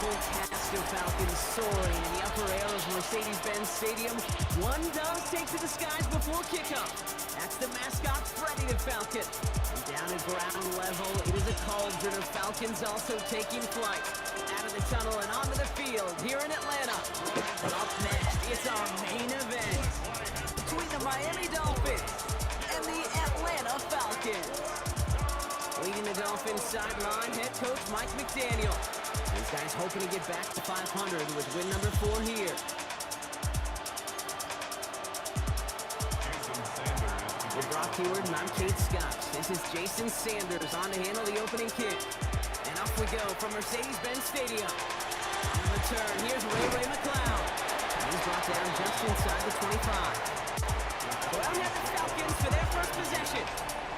full cast of Falcons soaring in the upper air of Mercedes-Benz Stadium. One does take to the skies before kickoff. That's the mascot, Freddy the Falcon. And down at ground level, it is a cauldron of Falcons also taking flight. Out of the tunnel and onto the field here in Atlanta. Up next, it's our main event between the Miami Dolphins and the Atlanta Falcons. Leading the Dolphins sideline, head coach Mike McDaniel. These guys hoping to get back to 500 with win number 4 here. With Brock Heward and I'm Kate Scott. This is Jason Sanders on to handle the opening kick. And off we go from Mercedes-Benz Stadium. On the return, here's Ray McLeod. He's brought down just inside the 25. Well, have the Falcons for their first possession.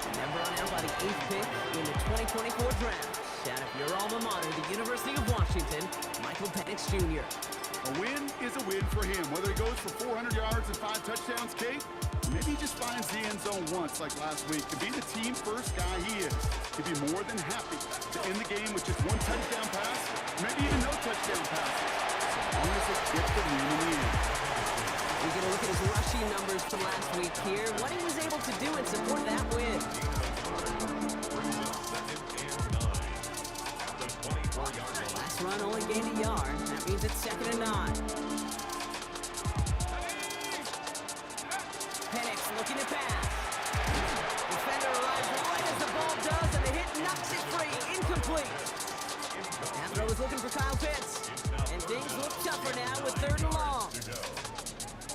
And then brought out by the 8th pick in the 2024 draft. Out of your alma mater, the University of Washington, Michael Penix Jr. A win is a win for him. Whether he goes for 400 yards and 5 touchdowns, Kate, maybe he just finds the end zone once like last week. To be the team first guy he is, he'd be more than happy to end the game with just 1 touchdown pass, maybe even no touchdown passes, as long as they get the win in the end. We're going to look at his rushing numbers from last week here, what he was able to do and support that win. Last run only gained a yard. That means it's 2nd and 9. Penix looking to pass. Defender arrives right as the ball does, and the hit knocks it free. Incomplete. That throw is looking for Kyle Pitts. And things look tougher now with 3rd and long.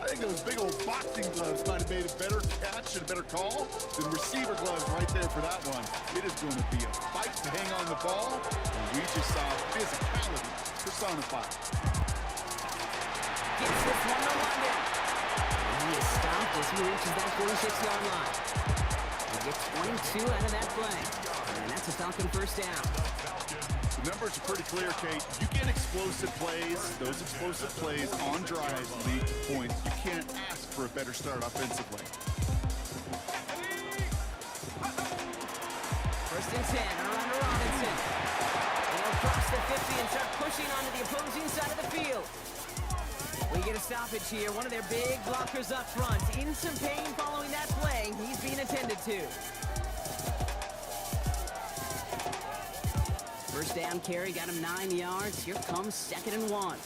I think those big old boxing gloves might have made a better catch and a better call than receiver gloves right there for that one. It is going to be a fight to hang on the ball, and we just saw physicality personified. Gets this one to London. And he is stopped as he reaches that 46-yard line. He gets 22 out of that play. And that's a Falcon first down. The numbers are pretty clear, Kate. You get explosive plays, those explosive plays on drives lead to points. You can't ask for a better start offensively. 1st and 10, around to Robinson. They'll cross the 50 and start pushing onto the opposing side of the field. We get a stoppage here. One of their big blockers up front. In some pain following that play. He's being attended to. First down carry, got him 9 yards. Here comes 2nd and 1.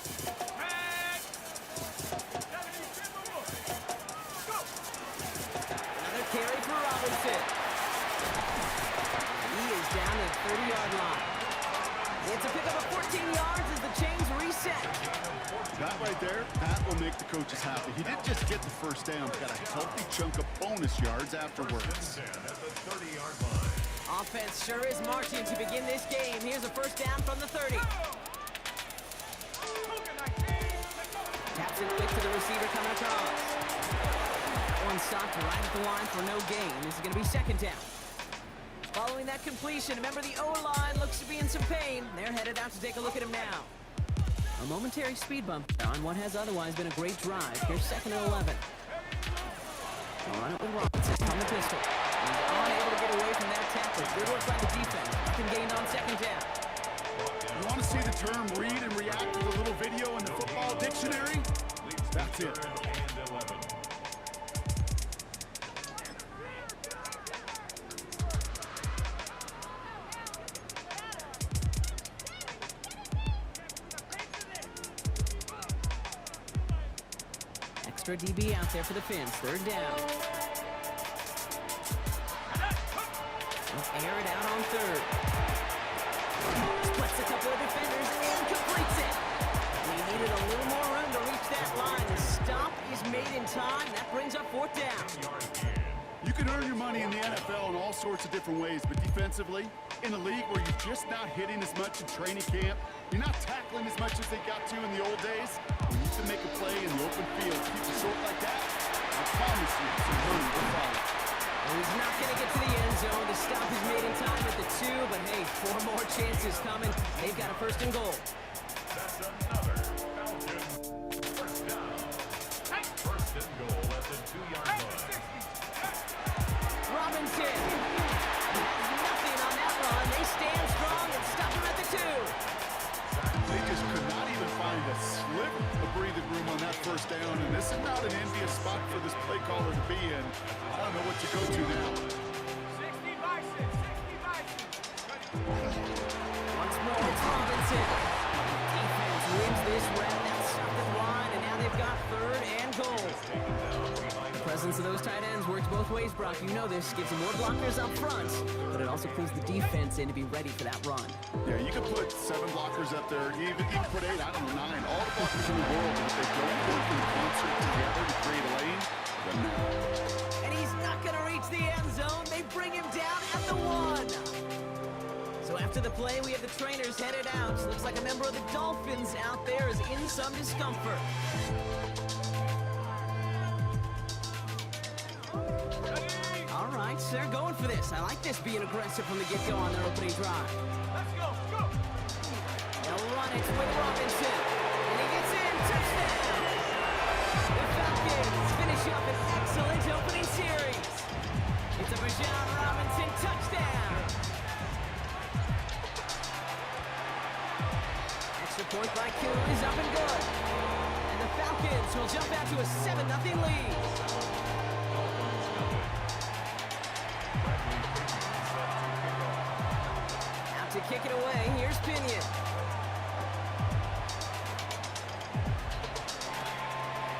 Another carry for Robinson. He is down at the 30-yard line. It's a pickup of 14 yards as the chains reset. That right there, that will make the coaches happy. He didn't just get the first down, got a healthy chunk of bonus yards afterwards. Offense sure is marching to begin this game. Here's a first down from the 30. Taps it quick to the receiver coming across. That one stopped right at the line for no gain. This is going to be 2nd down. Following that completion, remember the O-line looks to be in some pain. They're headed out to take a look at him now. A momentary speed bump on what has otherwise been a great drive. Here's 2nd and 11. They'll run it with Robinson on the pistol. He's unable to get away from that tackle. Good work by the defense. Nothing gained on 2nd down. You want to see the term read and react to the little video in the football dictionary? That's it. Extra DB out there for the Fins. 3rd down. Air it out on 3rd. Splits a couple of defenders and completes it. And he needed a little more room to reach that line. The stop is made in time. That brings up 4th down. You can earn your money in the NFL in all sorts of different ways, but defensively, in a league where you're just not hitting as much in training camp, you're not tackling as much as they got to in the old days, you need to make a play in the open field. Keep it short like that, I promise you, some money will follow. He's not going to get to the end zone. The stop is made in time at the 2, but hey, 4 more chances coming. They've got a 1st and goal. That's another Falcon first down. 1st and goal at the 2-yard line. Robinson. Nothing on that run. They stand strong and stop him at the 2. They just This is not an envious spot for this play caller to be in. I don't know what to go to now. 60 Bison, 60 Bison. Once more, it's Robinson. Defense wins this round. That's second line, and now they've got third and goal. The presence of those tight ends works both ways, Brock. You know this. Gives them more blockers up front, but it also clues the defense in to be ready for that run. Yeah, you could put 7 blockers up there, even put 8, I don't know, 9, all the blockers in the world, but if they don't work in concert together to create a lane, then no. And he's not going to reach the end zone. They bring him down at the 1. So after the play, we have the trainers headed out. Looks like a member of the Dolphins out there is in some discomfort. All right, so they're going for this. I like this being aggressive from the get-go on their opening drive. Let's go, go. They'll run it with Robinson. And he gets in. Touchdown! The Falcons finish up an excellent opening series. It's a Bijan Robinson touchdown. Extra point by Q is up and good. And the Falcons will jump out to a 7-0 lead. Out to kick it away, here's Pinion.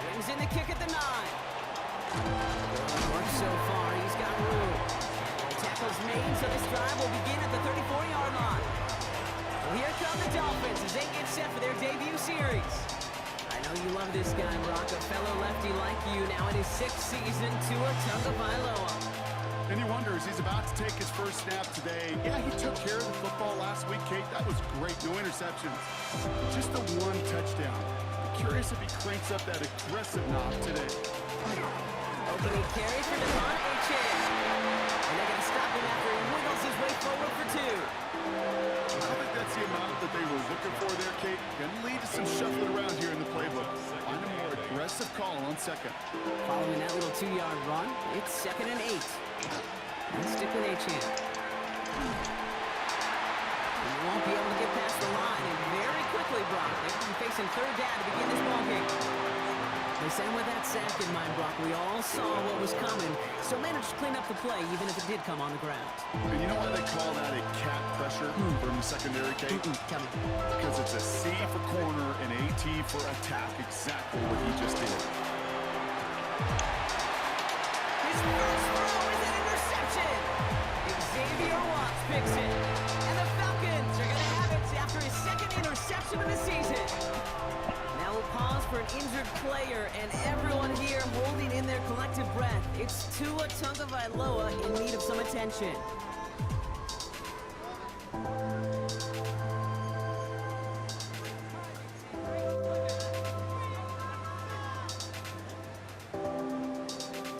Brings in the kick at the 9. Good work so far, he's got room. The tackle's made, so this drive will begin at the 34-yard line. Well, here come the Dolphins as they get set for their debut series. I know you love this guy, Brock, a fellow lefty like you, now in his 6th season, Tua Tagovailoa. And he wonders, he's about to take his first snap today. Yeah, he took care of the football last week, Kate. That was great. No interceptions. Just the 1 touchdown. I'm curious if he cranks up that aggressive knob today. Opening carry for Devon Achane. And they're going to stop him after he wiggles his way forward for 2. I don't think that's the amount that they were looking for there, Kate. Going to lead to some shuffling around here in the playbook. Find a more aggressive call on second. Following that little 2-yard run, it's 2nd and 8. Let's stick with Achane. He won't be able to get past the line, and very quickly, Brock, they're going to be facing 3rd down to begin this ballgame. They send with that sack in mind, Brock. We all saw what was coming, so managed to clean up the play, even if it did come on the ground. And you know why they call that a cat pressure from the secondary, Kate? Tell me. Because it's a C for corner and a T for attack. Exactly what he just did. His first throw is an interception. Xavier Watts picks it. And the Falcons are going to have it after his 2nd interception of the season. Now we'll pause for an injured player, and everyone here holding in their collective breath. It's Tua Tagovailoa in need of some attention.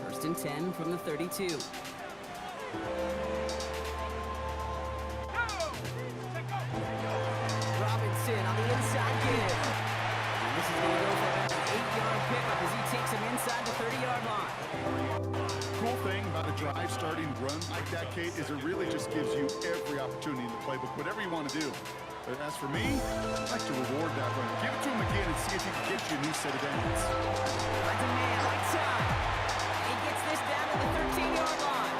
First and 10 from the 32. Robinson on the inside give. And this is going to go for about an 8-yard pickup as he takes him inside the 30-yard line. Cool thing about a drive starting run like that, Kate, is it really just gives you every opportunity in the playbook, whatever you want to do. But as for me, I'd like to reward that run. Give it to him again and see if he can get you a new set of downs. Right to man, right side. He gets this down to the 13-yard line.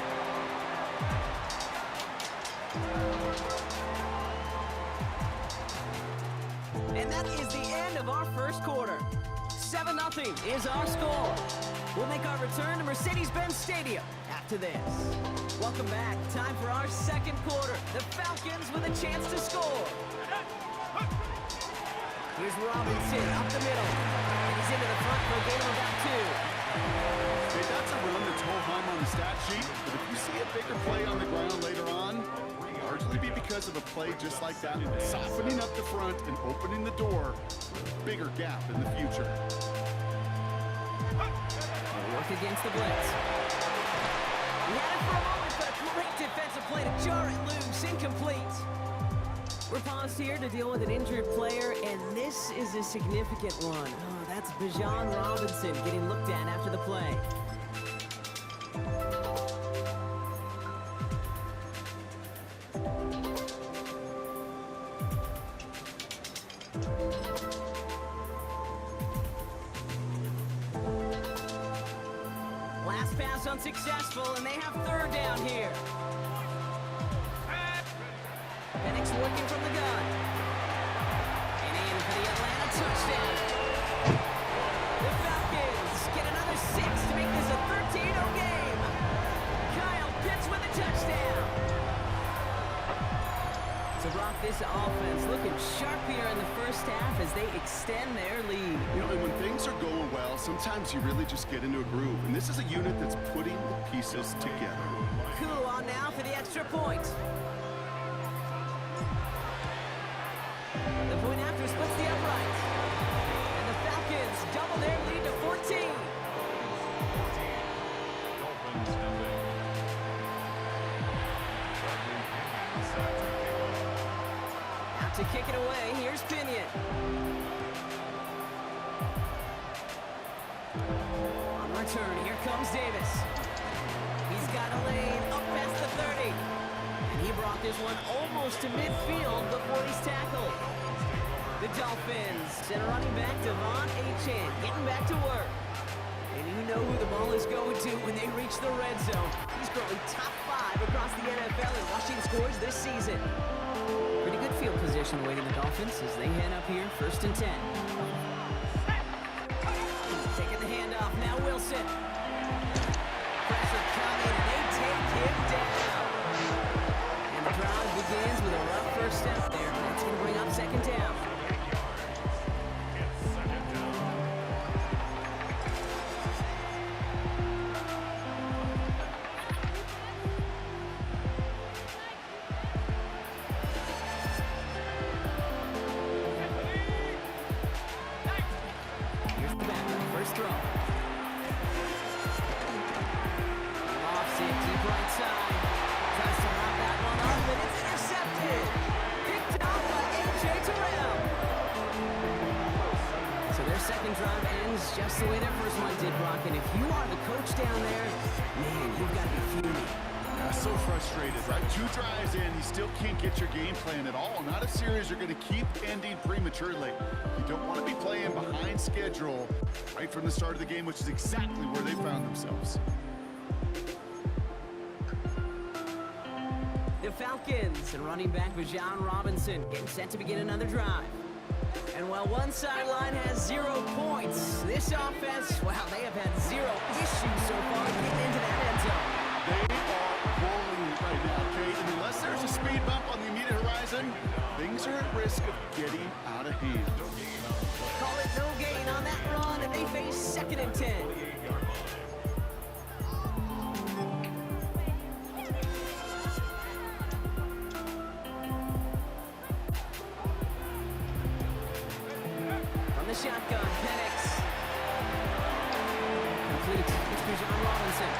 And that is the end of our first quarter. 7-0 is our score. We'll make our return to Mercedes-Benz Stadium after this. Welcome back. Time for our second quarter. The Falcons with a chance to score. Here's Robinson up the middle. And he's into the front for a gain of about 2. Hey, that's a run that's ho-hum on the stat sheet, but if you see a bigger play on the ground later on, largely be because of a play just like that, softening up the front and opening the door for a bigger gap in the future. Work against the blitz. He had it for a moment, but a great defensive play to jar it loose, incomplete. We're paused here to deal with an injured player, and this is a significant one. Oh, that's Bijan Robinson getting looked at after the play. Last pass unsuccessful, and they have third down here. Penix looking from the gun. And in for the Atlanta touchdown. The Falcons get another 6 to make this a 13-0 game. Kyle Pitts with a touchdown. So Brock, this offense looking sharp here in the first half as they extend their lead. You know, and when things are going well, sometimes you really just get into a groove. And this is a unit that's putting the pieces together. Cool on now for the extra point. The point after splits the upright. And the Falcons double their lead to 14. Dolphins nothing. Out to kick it away, here's Pinion. On return, here comes Davis. He's got a lane up past the 30. And he brought this one almost to midfield before he's tackled. The Dolphins send a running back Devon Achane getting back to work. And you know who the ball is going to when they reach the red zone. He's currently top 5 across the NFL in rushing scores this season. Pretty good field position awaiting the Dolphins as they head up here, 1st and 10. Taking the handoff, now Wilson. Pressure coming, and they take him down. And the drive begins with a rough first step there. That's going to bring up 2nd down. It's 2nd down. Here's the backup, first throw. Offs it, deep right side. Tries to knock that one up, and it's intercepted. Picked off by A.J. Terrell. So their second drive ends just the way their first one did, Brock. And if you are the coach down there, man, you've got to be fuming. So frustrated, right? 2 drives in, you still can't get your game plan at all. Not a series you're going to keep ending prematurely. You don't want to be playing behind schedule right from the start of the game, which is exactly where they found themselves. The Falcons and running back Bijan Robinson getting set to begin another drive. And while one sideline has 0 points, this offense, wow, they have had 0 issues so far getting into that end zone. They are rolling right now, Kate, and unless there's a speed bump on the immediate horizon, things are at risk of getting out of hand. Call it no gain on that run, and they face 2nd and 10. From the shotgun, Penix. Complete. It's Bijan Robinson.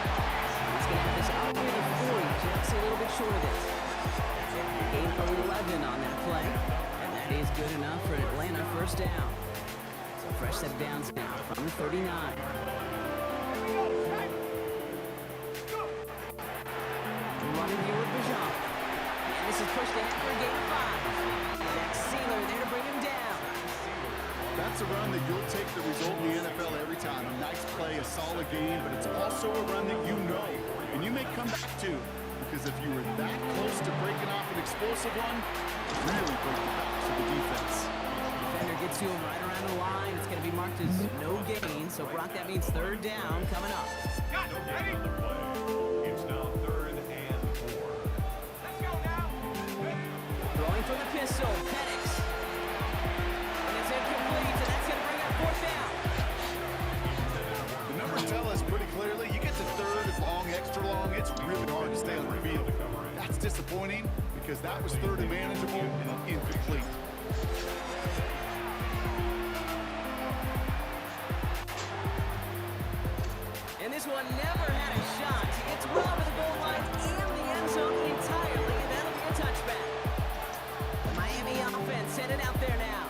He's going to have this out near the 40, just a little bit short of this. Gain 11 on that play, and that is good enough for an Atlanta first down. So fresh set downs now from the 39. Running here with Bijan. And this is pushed ahead for a gain of 5. Jack Sealer there to bring him down. That's a run that you'll take the result in the NFL every time. A nice play, a solid game, but it's also a run that you know, and you may come back to, because if you were that close to breaking off an explosive one, really break the backs of the defense. Defender gets to him right around the line. It's going to be marked as no gain, so Brock, that means 3rd down coming up. Got it, ready? On the play. It's now 3rd and 4. Let's go now. Throwing from the pistol, Penix. And it's incomplete, and that's going to bring up 4th down. The numbers tell us pretty clearly, you get to 3rd, long, extra long, it's really hard to stay on the field. That's disappointing because that was 3rd and manageable and incomplete. And this one never had a shot. It's well over the goal line and the end zone entirely, and that'll be a touchback. The Miami offense headed out there now.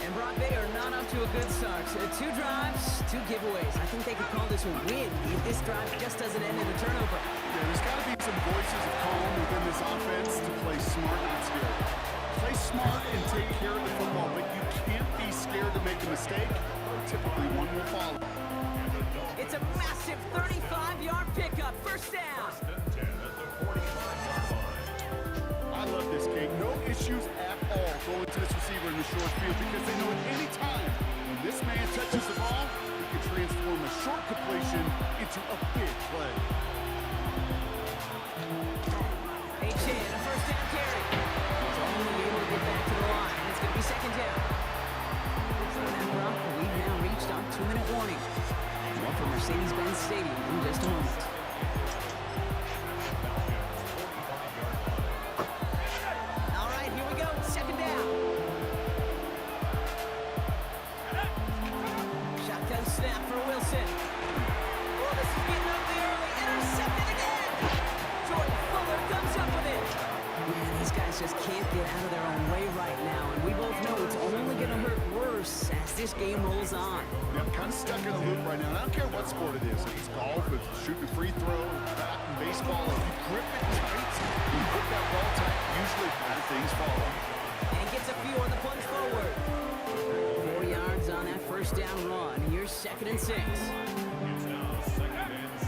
And Brock, they are not up to a good start. So 2 drives, 2 giveaways. I think they could call this a win if this drive just doesn't end in a turnover. Yeah, there's got to be some voices of calm within this offense to play smart, not scared. Play smart and take care of the football, but you can't be scared to make a mistake. Typically, one will follow. It's a massive 35-yard short field because they know at any time when this man touches the ball, he can transform a short completion into a big play. A first down carry. He's only able to get back to the line. It's going to be second down. So that Brock, we've now reached our 2-minute warning. More from Mercedes-Benz Stadium in just a moment. All right, here we go. Second down. Shotgun snap for Wilson. Oh, this is getting ugly early. Intercepted again. Jordan Fuller comes up with it. Man, these guys just can't get out of their own way right now, and we both know it's only going to hurt worse as this game rolls on. Yeah, I'm kind of stuck in a loop right now. I don't care what sport it is. If it's golf, if it's shooting a free throw, bat, and baseball, if you grip it tight, you grip that ball tight, usually bad things follow. And he gets a few on the punch forward. 4 yards on that first down run. Here's 2nd and 6.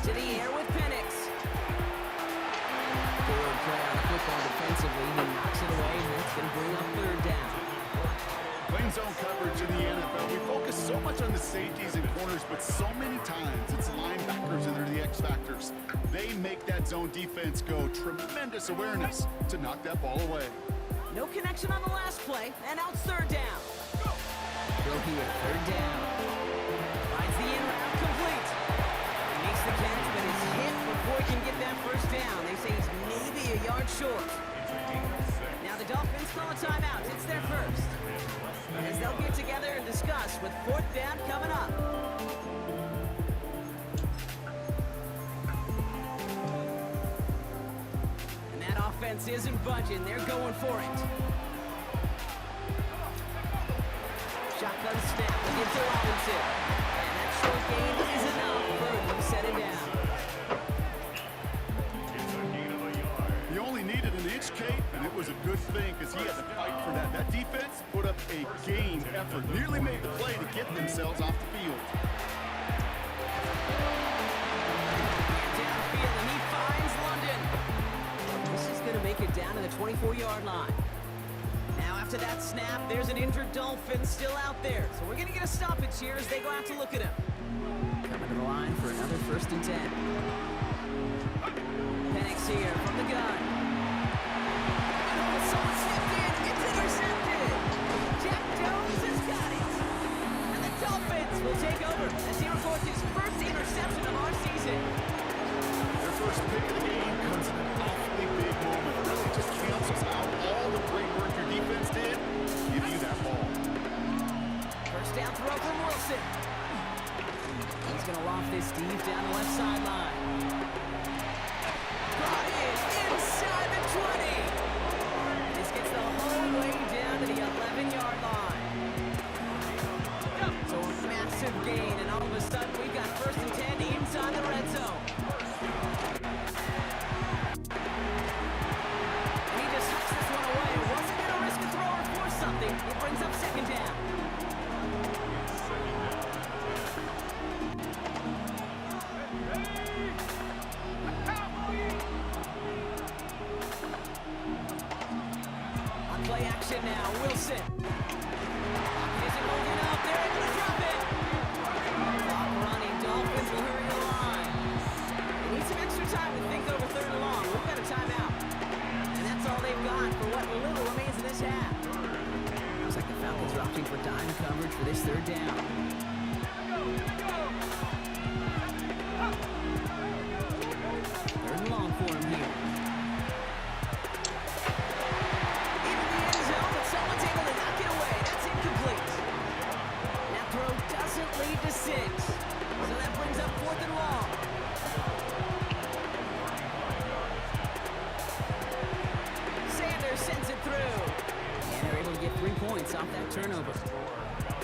To the air with Penix. Good play on the football defensively. He knocks it away, and that's going to bring up 3rd down. Playing zone coverage in the NFL, we focus so much on the safeties and corners, but so many times it's linebackers and they're the X factors. They make that zone defense go. Tremendous awareness to knock that ball away. No connection on the last play, and out 3rd down. Throw here, 3rd down. Finds the in route, complete. He makes the catch, but it's hit before he can get that first down. They say he's maybe a yard short. Now the Dolphins call a timeout. It's their first. As they'll get together and discuss with 4th down coming up. And that offense isn't budging. They're going for it. Shotgun snap against Robinson. And that short gain is enough. Burton set it down. He only needed an inch, Kate, and it was a good thing because he had to fight for that. That defense put up a game effort, nearly made the play to get themselves off the field. Downfield, and he finds London. This is going to make it down to the 24-yard line. Now after that snap, there's an injured Dolphin still out there. So we're going to get a stoppage here as they go out to look at him. Coming to the line for another 1st and 10. Penix here from the gun. Oh, someone stepped in. It's intercepted. Jack Jones has got it. And the Dolphins will take over as he records his first interception of our season. Their first pick of the game comes in an awfully big moment. It really just cancels out all the great work your defense did. Give you that ball. First down throw from Wilson. He's going to loft this deep down the left sideline. Brought in inside the 20. This gets the whole way down to the 11-yard line. So a massive gain, and all of a sudden we've got 1st and 10 inside the red zone. And he just hucks this one away. Wasn't going to risk a throw or force something. It brings up 2nd down. Play action now, Wilson. Isn't holding up, they're able to drop it. Clock running, Dolphins will hurry the line. They need some extra time to think over 3rd and long. We've got a timeout. And that's all they've got for what little remains in this half. Looks like the Falcons are opting for dime coverage for this 3rd down. 3rd and long for him here. Lead to 6. So that brings up 4th and long. Sanders sends it through. And they're able to get 3 points off that turnover.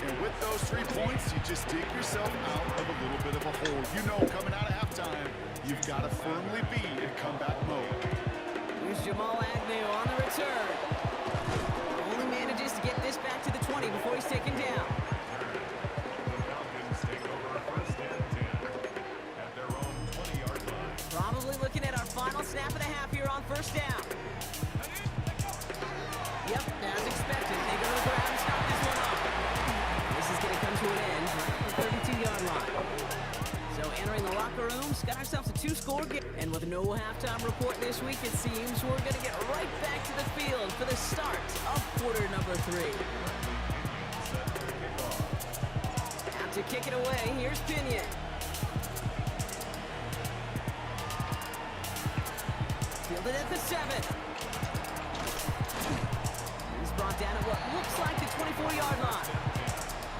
And with those 3 points, you just dig yourself out of a little bit of a hole. You know, coming out of halftime, you've got to firmly be in comeback mode. Here's Jamal Agnew on the return. Only manages to get this back to the 20 before he's taken down. Probably looking at our final snap and a half here on 1st down. Yep, as expected, they go to the ground and stop this 30-yard line. So entering the locker rooms, got ourselves a 2-score game. And with no halftime report this week, it seems we're going to get right back to the field for the start of quarter number 3. Out to kick it away, here's Pinion. Fielded at the 7. He's brought down at what looks like the 24-yard line.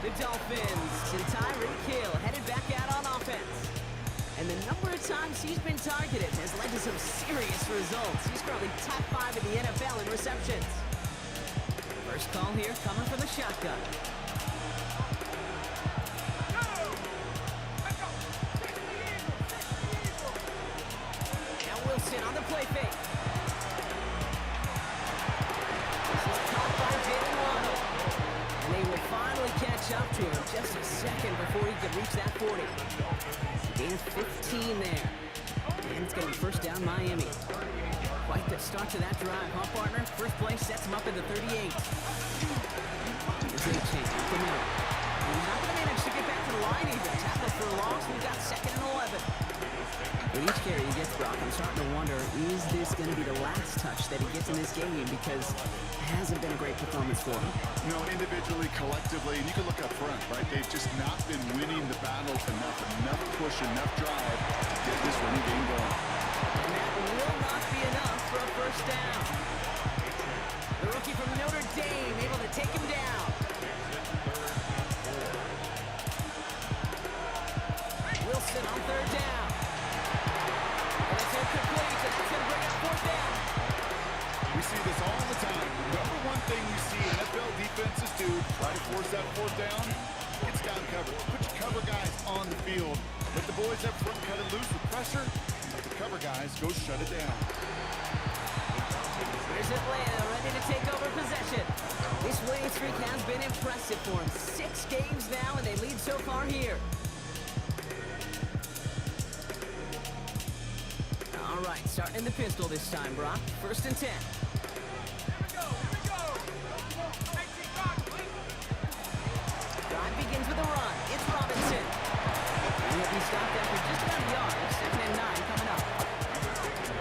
The Dolphins and Tyreek Hill headed back out on offense. And the number of times he's been targeted has led to some serious results. He's currently top 5 in the NFL in receptions. First call here coming from the shotgun. Now Wilson on the play fake. This is caught by Jalen Waddle. And they will finally catch up to him just a second before he could reach that 40. Gain of 15 there. And it's going to be first down Miami. Quite the start to that drive, huh, partner? First play sets him up at the 38. Here's a chance up the middle. And he's not going to manage to get back to the line even. Tackle for a loss. We've got 2nd and 11. With each carry he gets, Brock, I'm starting to wonder, is this going to be the last touch that he gets in this game? Because it hasn't been a great performance for him. You know, individually, collectively, and you can look up front, right? They've just not been winning the battles enough push, enough drive to get this running game going. And that will not be enough for a first down. The rookie from Notre Dame able to take him down. Wilson on 3rd down. And it's incomplete. It's going to bring up 4th down. We see this all the time. Number one thing we see NFL defenses do, try to force that 4th down, it's down cover. Put your cover guys on the field. Let the boys up front cut it loose with pressure. Let the cover guys go shut it down. Here's Atlanta ready to take over possession. This winning streak has been impressive for him. 6 games now, and they lead so far here. All right, starting in the pistol this time, Brock. 1st and 10. Drive begins with a run. It's Robinson. And he'll be stopped after just about a yard. 2nd and 9 coming up.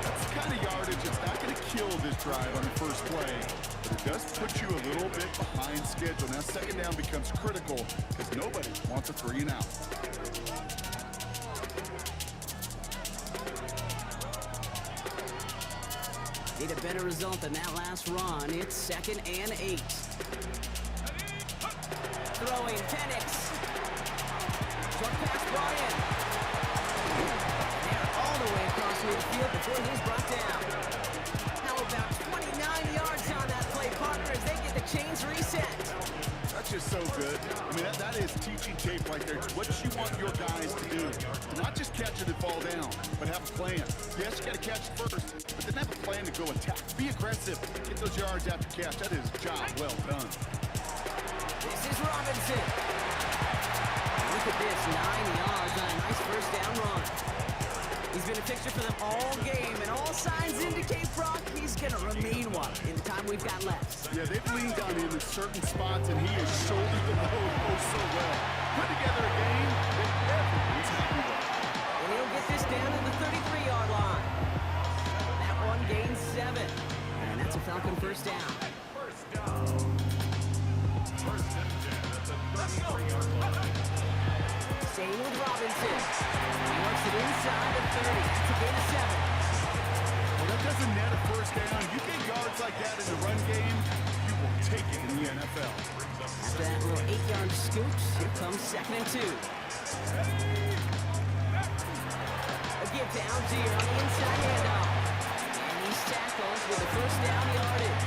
That's the kind of yardage that's not going to kill this drive on the first play, but it does put you a little bit behind schedule. Now 2nd down becomes critical because nobody wants a 3 and out. Need a better result than that last run. It's 2nd and 8. Throwing, Penix. Short pass brought in. They're all the way across midfield before he's brought down. How about 29 yards on that play, partner, as they get the chains reset. That's just so good. I mean, that is teaching tape right there. It's what you want your guys to do. To not just catch it and fall down, but have a plan. Yes, you got to catch it first, but then have a plan to go attack. Be aggressive. Get those yards after catch. That is a job well done. This is Robinson. Look at this, 9 yards on a nice first down run. He's been a fixture for them all game, and all signs indicate, Brock, he's going to remain one in the time we've got left. Yeah, they've leaned on him in certain spots, and he has shouldered the load oh so well. Put together a game that everyone's happy with. And he'll get this down to the 33-yard line. That one gains 7. And that's a Falcon first down. First down. 1st and 10 at the 33-yard line. Staying with Robinson. He works it inside the 30. That's a gain of 7. Well, that doesn't net a first down. You get yards like that in the run game, you will take it in the NFL. After that little 8-yard scoot, here comes 2nd and 2. A give to Algier on the inside handoff. And he tackles with the first down yardage.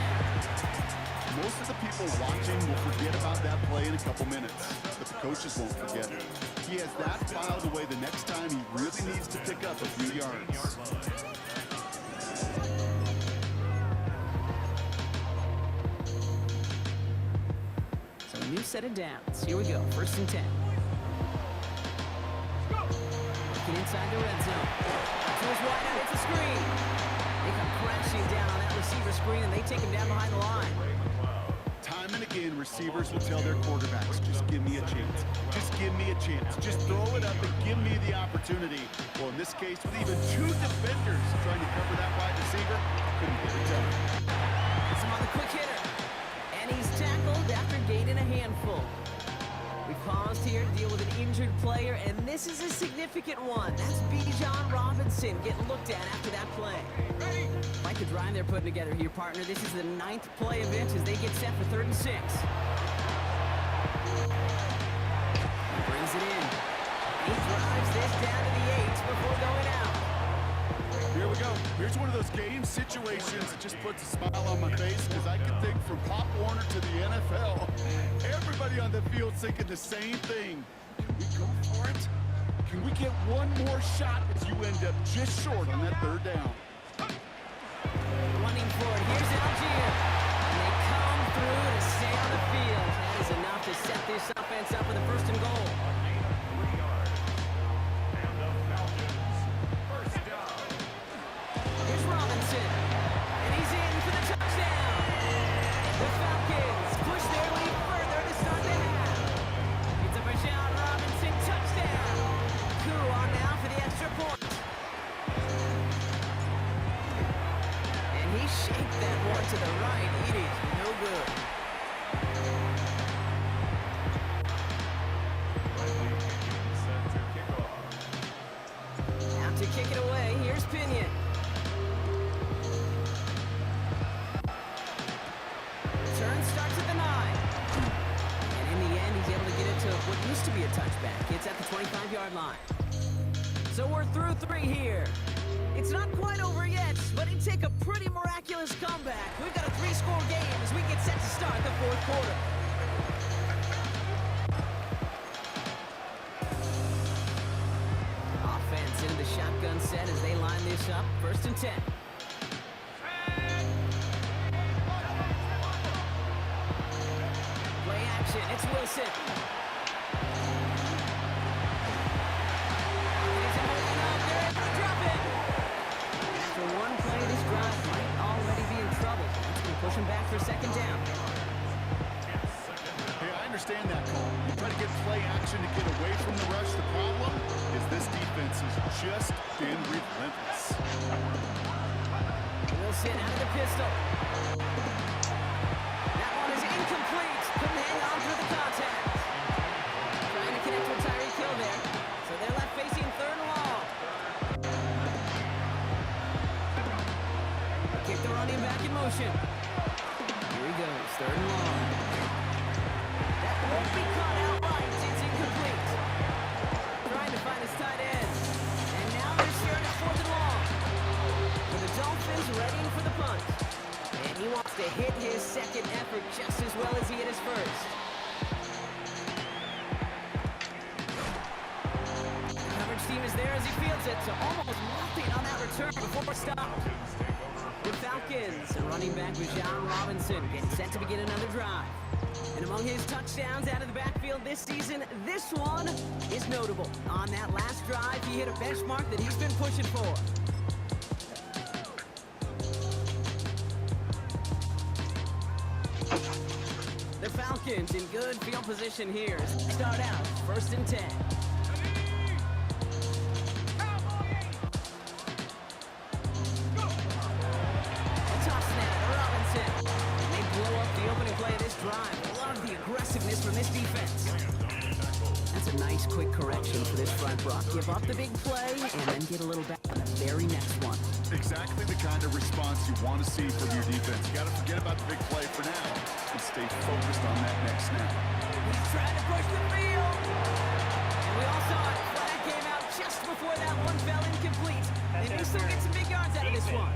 Most of the people watching will forget about that play in a couple minutes, but the coaches won't forget it. He has that filed away the next time he really needs to pick up a few yards. So a new set of downs. Here we go, 1st and 10. Looking inside the red zone. To his wide out, it's a screen. They come crashing down on that receiver screen, and they take him down behind the line. Time and again, receivers will tell their quarterbacks, just give me a chance. Just give me a chance. Just throw it up and give me the opportunity. Well, in this case, with even two defenders trying to cover that wide receiver, couldn't get it done. Gets him on the quick hitter. And he's tackled after gaining a handful. We paused here to deal with an injured player, and this is a significant one. That's Bijan Robinson getting looked at after that play. Like the drive they're putting together here, partner. This is the 9th play of it as they get set for 3rd and 6. He brings it in. He drives this down to the 8 before going out. Here we go. Here's one of those game situations that just puts a smile on my face because I can think from Pop Warner to the NFL. Everybody on the field thinking the same thing. Can we go for it? Can we get one more shot as you end up just short on that 3rd down? Running for it. Here's Algier. And they come through to stay on the field. That is enough to set this offense up with a 1st and goal. Here's Robinson. And he's in for the touchdown. The Falcons push their lead further to start the half. It's a Bijan Robinson touchdown. Coup on now for the extra point. And he shaped that one to the right. It is no good. Out to kick it away. Here's Pinion. Turn starts at the 9. And in the end, he's able to get it to what used to be a touchback. It's at the 25-yard line. So we're through 3 here. It's not quite over yet, but it'd take a pretty miraculous comeback. We've got a 3-score game as we get set to start the 4th quarter. Offense into the shotgun set as they line this up. 1st and 10. Play action. It's Wilson. After one play, this drive might already be in trouble. It's going to push him back for 2nd down. Hey, I understand that call. You try to get play action to get away from the rush. The problem is this defense has just been relentless. Wilson out of the pistol. That one is incomplete. Couldn't hang on through the contact. Trying to connect with Tyreek Hill there. So they're left facing 3rd and long. Kick the running back in motion. Here he goes, 3rd and long. That won't be caught outright. It's incomplete. Trying to find his tight end. And now they're sharing it 4th and long. For the Dolphins, ready for the punt. And he wants to hit his 2nd effort just as well as he hit his 1st. The coverage team is there as he fields it, so almost nothing on that return before we're stopped. The Falcons, and running back Bijan Robinson getting set to begin another drive. And among his touchdowns out of the backfield this season, this one is notable. On that last drive, he hit a benchmark that he's been pushing for. The Falcons in good field position here. Start out 1st and 10. Aggressiveness from this defense. That's a nice quick correction for this front block. Give up the big play and then get a little back on the very next one. Exactly the kind of response you want to see from your defense. You got to forget about the big play for now and stay focused on that next snap. He's trying to push the field. And we all saw it. Flag came out just before that one fell incomplete. They may still get some big yards out of this one.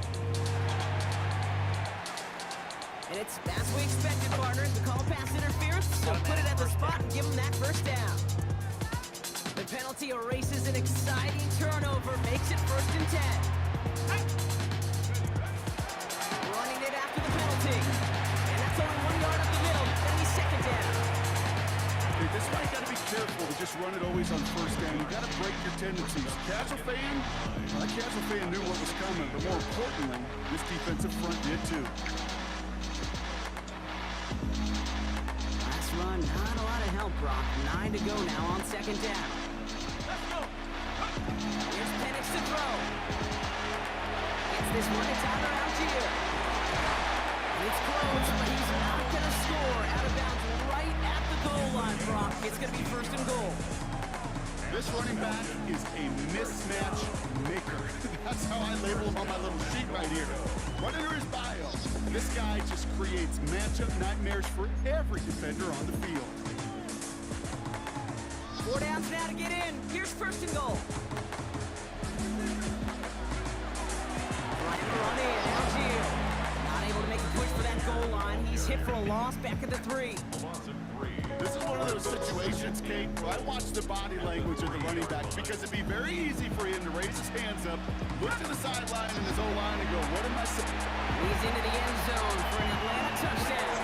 And it's as we expected, partner. The call pass interference, so put it at the spot and give him that 1st down. The penalty erases an exciting turnover, makes it 1st and 10. Running it after the penalty. And that's only 1 yard up the middle. That'll be 2nd down. Okay, this is why you got to be careful to just run it always on 1st down. You got to break your tendencies. Casual fan, well, that casual fan knew what was coming, but more importantly, this defensive front did too. help, Brock. 9 to go now on second down. Let's go. Here's Penix to throw. Gets this one to Tyler Algier. It's close, but he's not going to score. Out of bounds right at the goal line, Brock. It's going to be first and goal. This running back is a mismatch maker. That's how I label him on my little sheet right here. Right under his bio, this guy just creates matchup nightmares for every defender on the field. 4 downs now to get in. Here's first and goal. Right run in, Algier. Not able to make a push for that goal line. He's hit for a loss back at the 3. Loss of 3. This is one of those situations, Kate, where I watch the body language of the running back because it'd be very easy for him to raise his hands up, look to the sideline and his O-line and go, what am I saying? He's into the end zone for an Atlanta touchdown.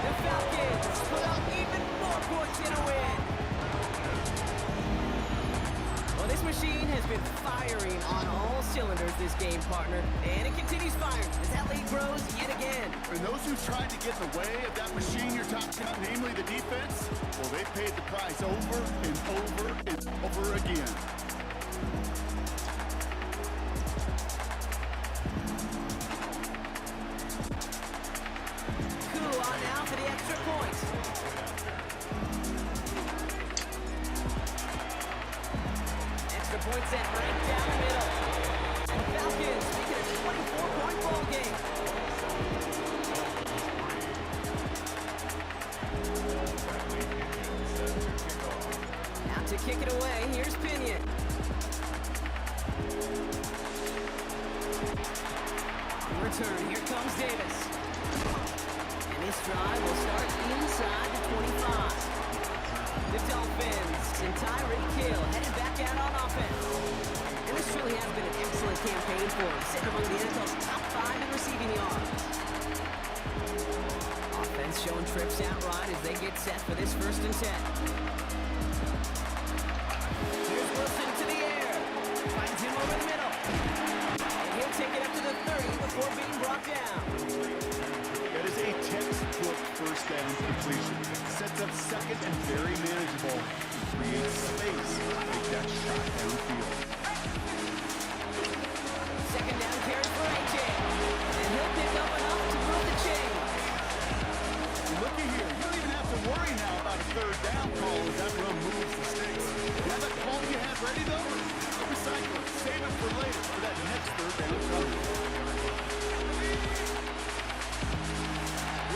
The Falcons put up even more points in a win. Well, this machine has been firing on all cylinders this game, partner. And it continues firing as that lead grows yet again. And those who tried to get in the way of that machine you're talking about, namely the defense, well, they paid the price over and over and over again. Cool on now for the extra point. Extra point set right down the middle. And Falcons make it a 24-point ball game. Now to kick it away, here's Pinion. On return, here comes Davis. And this drive will start inside the 25. The Dolphins and Tyreek Hill headed back out on offense. And this truly has been an excellent campaign for him, sitting among the NFL's top 5 in receiving yards. Offense showing trips out right as they get set for this 1st and 10. Here's Wilson to the air. Finds him over the middle. And he'll take it up to the 30 before being brought down. That is a textbook first down completion. Sets up second and very manageable. Creates space. Make that shot downfield. Second down carry for AJ. And he'll pick up enough to move the chain. Looky here. You don't even have to worry now about a 3rd down call as that run moves the sticks. You have that call you have ready, though? Recycle it. Save it for later for that next 3rd down coverage.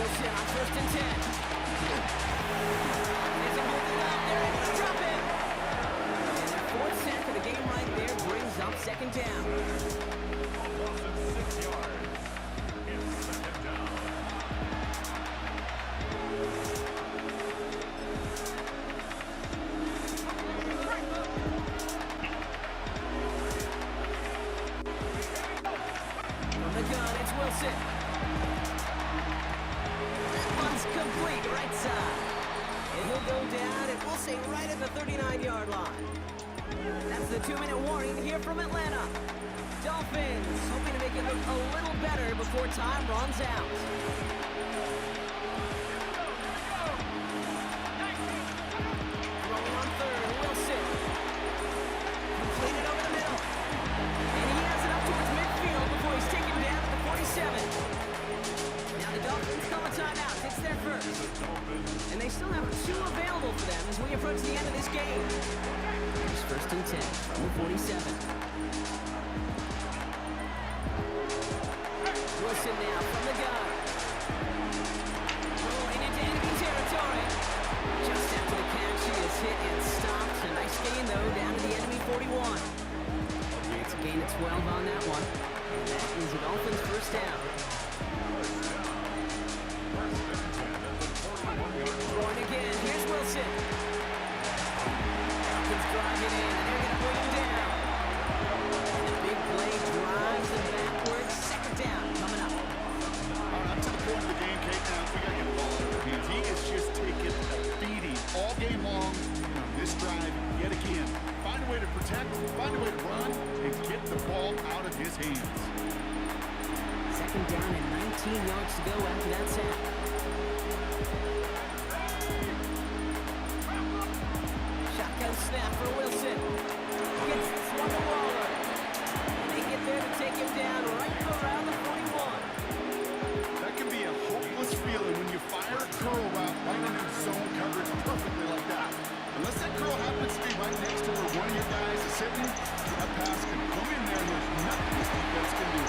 Wilson on 1st and 10. It's a moving up there and he's dropping. And that 4th sack of the game right there brings up 2nd down. Loss of 6 yards. It's 2nd down. From the gun, it's Wilson. One's complete, right side. And he'll go down, and we'll say right at the 39-yard line. That's the 2-minute warning here from Atlanta. Dolphins hoping to make it look a little better before time runs out. Throwing on 3rd, Wilson. Completed over the middle. And he has it up towards midfield before he's taken down at the 47. Now the Dolphins call a timeout. It's their first. And they still have 2 available for them as we approach the end of this game. Here's 1st and 10 from the 47. Wilson now from the gun. Rolling into enemy territory. Just after the catch, he is hit and stopped. A nice gain, though, down to the enemy 41. It's a gain of 12 on that one. And that is a Dolphins 1st down. Throwing again. Here's Wilson. Falcons drive it in, and they're going to bring him down. And the big play drives them backwards. 2nd down coming up. All right, I'm to the point of the game, Kate. Now we got to get the ball in their hands. He is just taking a beating all game long. This drive, yet again, find a way to protect, find a way to run, and get the ball out of his hands. 2nd down and 19 yards to go after that sack. snap for Wilson. Gets swung to Waller. And they get there to take him down right around the 41. That can be a hopeless feeling when you fire a curl route right into zone coverage perfectly like that. Unless that curl happens to be right next to where one of your guys is sitting, that pass can come in there and there's nothing this defense can do.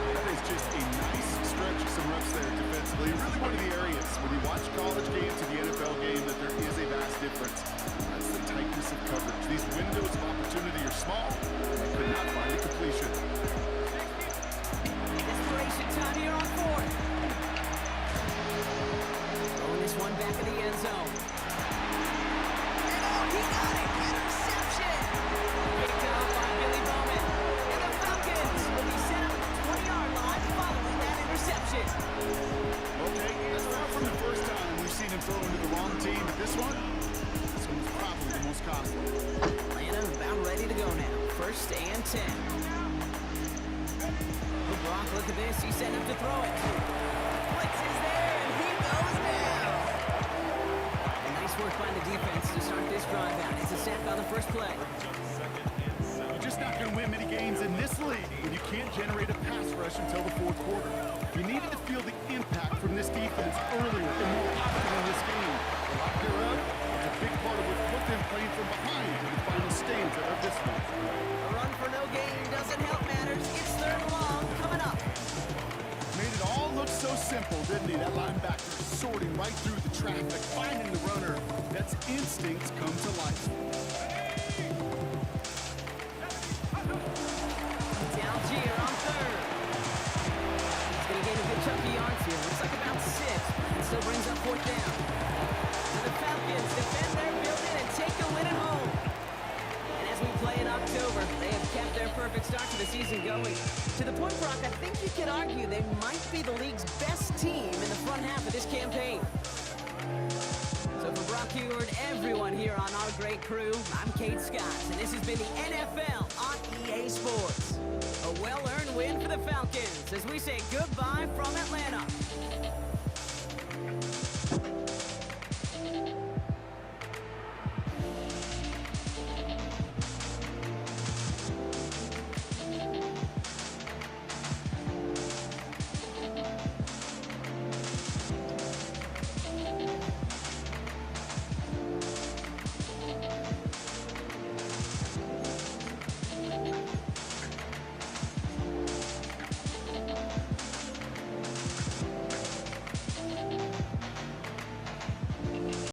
That is just a nice stretch of some reps there defensively. Really one of the areas when you watch college games to the NFL game that there is a vast difference. That's the tightness of coverage. These windows of opportunity are small. They could not find a completion. Desperation time here on fourth. Throwing this one back in the end zone. And oh, he got it! Interception! Picked up by Billy Bowman. And the Falcons will be set up at the 20-yard line following that interception. Okay, that's not from the first time we've seen him throw into the wrong team, but this one's probably the most costly. Atlanta about ready to go now. First and 10. Brock, look at this. He's set up to throw it. Blitz is there, and he goes down. And nice work by the defense to start this drive out. It's a sack on the first play. You're just not going to win many games in this league when you can't generate a pass rush until the fourth quarter. You needed to feel the impact from this defense earlier and more often in this game. The lock thereof is a big part of what put them playing from behind in the final stanza of this one. A run for no gain doesn't help matters. It's third and long coming up. Made it all look so simple, didn't he? That linebacker sorting right through the traffic, finding the runner. That's instincts come to life. It's Algier on third. He's going to gain a good chunk of yards here. Looks like about 6. And still brings up fourth down. And the Falcons defend their building and take the win at home. And as we play in October, they have kept their perfect start to the season going. To the point, Brock, I think you could argue they might be the league's best team in the front half of this campaign. So for Brock Huard, everyone here on our great crew, I'm Kate Scott, and this has been the NFL on EA Sports. A well-earned win for the Falcons as we say goodbye from Atlanta.